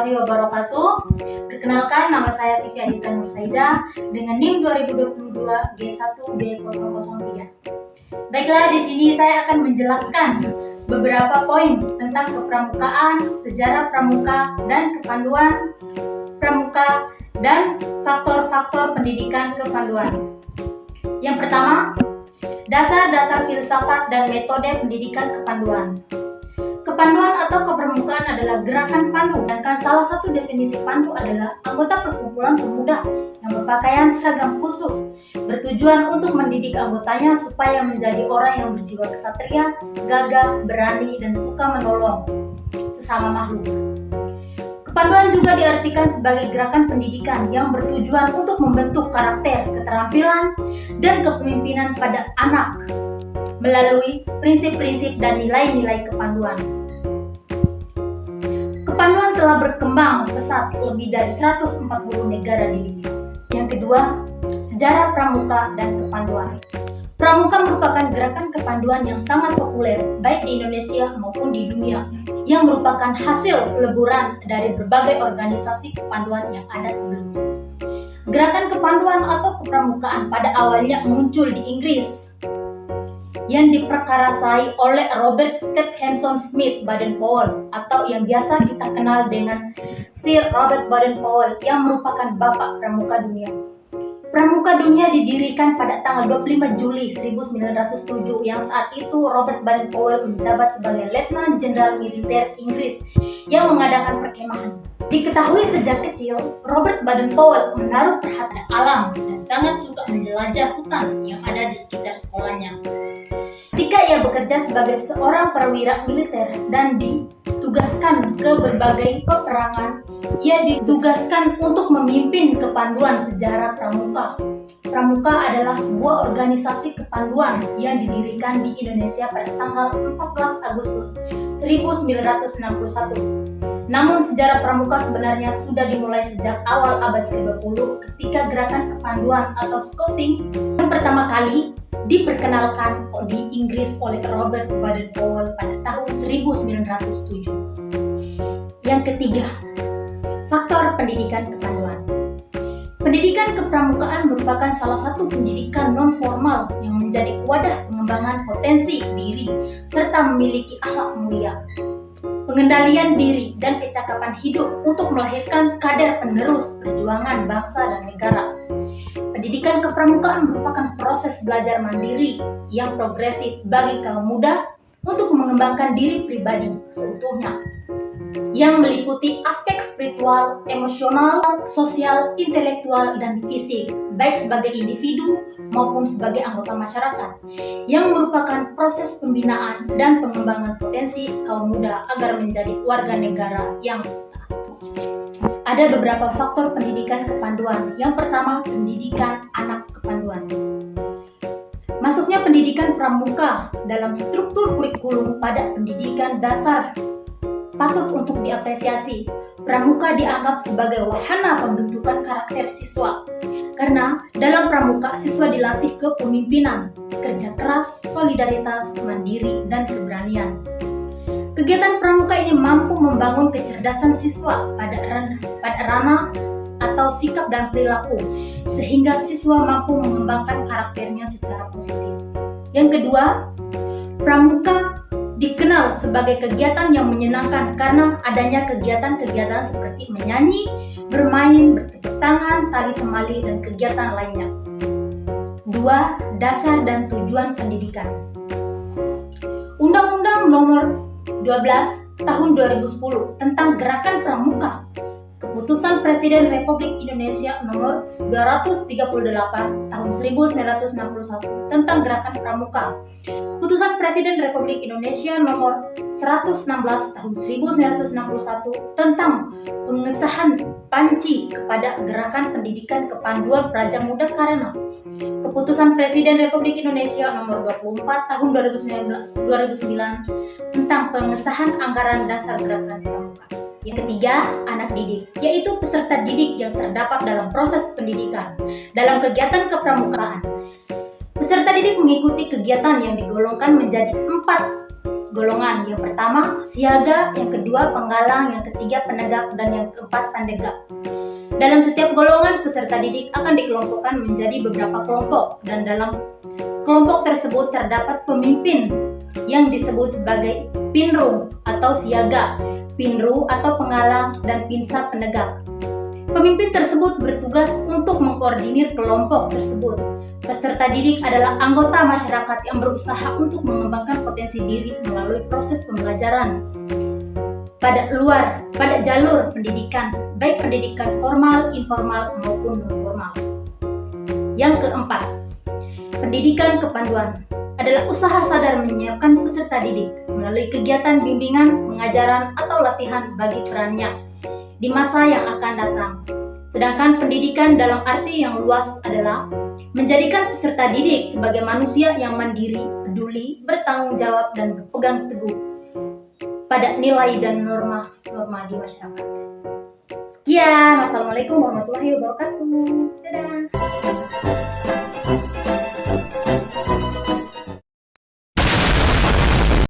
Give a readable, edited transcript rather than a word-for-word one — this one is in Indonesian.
warahmatullahi wabarakatuh. Perkenalkan, nama saya Vivi Adita Nursaida dengan NIM 2022 G1B003. Baiklah, di sini saya akan menjelaskan beberapa poin tentang kepramukaan, sejarah pramuka, dan kepanduan pramuka, dan faktor-faktor pendidikan kepanduan. Yang pertama, dasar-dasar filsafat dan metode pendidikan kepanduan. Kepanduan atau kepramukaan adalah gerakan pandu, dan salah satu definisi pandu adalah anggota perkumpulan pemuda yang berpakaian seragam khusus, bertujuan untuk mendidik anggotanya supaya menjadi orang yang berjiwa kesatria, gagah, berani, dan suka menolong sesama makhluk. Kepanduan juga diartikan sebagai gerakan pendidikan yang bertujuan untuk membentuk karakter, keterampilan, dan kepemimpinan pada anak melalui prinsip-prinsip dan nilai-nilai kepanduan. Kepanduan telah berkembang pesat lebih dari 140 negara di dunia. Yang kedua, sejarah pramuka dan kepanduan. Pramuka merupakan gerakan kepanduan yang sangat populer baik di Indonesia maupun di dunia, yang merupakan hasil peleburan dari berbagai organisasi kepanduan yang ada sebelumnya. Gerakan kepanduan atau kepramukaan pada awalnya muncul di Inggris, yang diperkarasai oleh Robert Stephenson Smith Baden-Powell, atau yang biasa kita kenal dengan Sir Robert Baden-Powell, yang merupakan bapak pramuka dunia. Pramuka dunia didirikan pada tanggal 25 Juli 1907, yang saat itu Robert Baden-Powell menjabat sebagai Letnan Jenderal Militer Inggris yang mengadakan perkemahan. Diketahui sejak kecil, Robert Baden-Powell menaruh perhatian alam dan sangat suka menjelajah hutan yang ada di sekitar sekolahnya. Ketika ia bekerja sebagai seorang perwira militer dan ditugaskan ke berbagai peperangan, ia ditugaskan untuk memimpin kepanduan sejarah pramuka. Pramuka adalah sebuah organisasi kepanduan yang didirikan di Indonesia pada tanggal 14 Agustus 1961. Namun sejarah pramuka sebenarnya sudah dimulai sejak awal abad ke-20 ketika gerakan kepanduan atau scouting yang pertama kali diperkenalkan di Inggris oleh Robert Baden-Powell pada tahun 1907. Yang ketiga, faktor pendidikan kepanduan. Pendidikan kepramukaan merupakan salah satu pendidikan non-formal yang menjadi wadah pengembangan potensi diri serta memiliki akhlak mulia, pengendalian diri, dan kecakapan hidup untuk melahirkan kader penerus perjuangan bangsa dan negara. Pendidikan kepramukaan merupakan proses belajar mandiri yang progresif bagi kaum muda untuk mengembangkan diri pribadi seutuhnya, yang meliputi aspek spiritual, emosional, sosial, intelektual, dan fisik, baik sebagai individu maupun sebagai anggota masyarakat, yang merupakan proses pembinaan dan pengembangan potensi kaum muda agar menjadi warga negara yang taat. Ada beberapa faktor pendidikan kepanduan. Yang pertama, pendidikan anak kepanduan. Masuknya pendidikan pramuka dalam struktur kurikulum pada pendidikan dasar patut untuk diapresiasi. Pramuka dianggap sebagai wahana pembentukan karakter siswa, karena dalam pramuka siswa dilatih kepemimpinan, kerja keras, solidaritas, mandiri, dan keberanian. Kegiatan pramuka ini mampu membangun kecerdasan siswa pada ranah atau sikap dan perilaku, sehingga siswa mampu mengembangkan karakternya secara positif. Yang kedua, pramuka dikenal sebagai kegiatan yang menyenangkan karena adanya kegiatan-kegiatan seperti menyanyi, bermain, bertepuk tangan, tali temali, dan kegiatan lainnya. 2. Dasar dan tujuan pendidikan. Undang-Undang Nomor 12 Tahun 2010 tentang Gerakan Pramuka, Keputusan Presiden Republik Indonesia Nomor 238 Tahun 1961 tentang Gerakan Pramuka, Keputusan Presiden Republik Indonesia Nomor 116 Tahun 1961 tentang pengesahan panci kepada Gerakan Pendidikan Kepanduan Praja Muda Karena, Keputusan Presiden Republik Indonesia Nomor 24 Tahun 2009 tentang pengesahan anggaran dasar Gerakan Pramuka. Yang ketiga, anak didik, yaitu peserta didik yang terdapat dalam proses pendidikan. Dalam kegiatan kepramukaan, peserta didik mengikuti kegiatan yang digolongkan menjadi 4 golongan. Yang pertama, siaga, yang kedua, penggalang, yang ketiga, penegak, dan yang keempat, pandegak. Dalam setiap golongan, peserta didik akan dikelompokkan menjadi beberapa kelompok, dan dalam kelompok tersebut terdapat pemimpin yang disebut sebagai pinru atau siaga, pinru atau penggalang, dan pinsa penegak. Pemimpin tersebut bertugas untuk mengkoordinir kelompok tersebut. Peserta didik adalah anggota masyarakat yang berusaha untuk mengembangkan potensi diri melalui proses pembelajaran pada jalur pendidikan, baik pendidikan formal, informal, maupun non-formal. Yang keempat, pendidikan kepanduan adalah usaha sadar menyiapkan peserta didik melalui kegiatan bimbingan, pengajaran, atau latihan bagi perannya di masa yang akan datang. Sedangkan pendidikan dalam arti yang luas adalah menjadikan peserta didik sebagai manusia yang mandiri, peduli, bertanggung jawab, dan berpegang teguh pada nilai dan norma-norma di masyarakat. Sekian, wassalamualaikum warahmatullahi wabarakatuh. Dadah.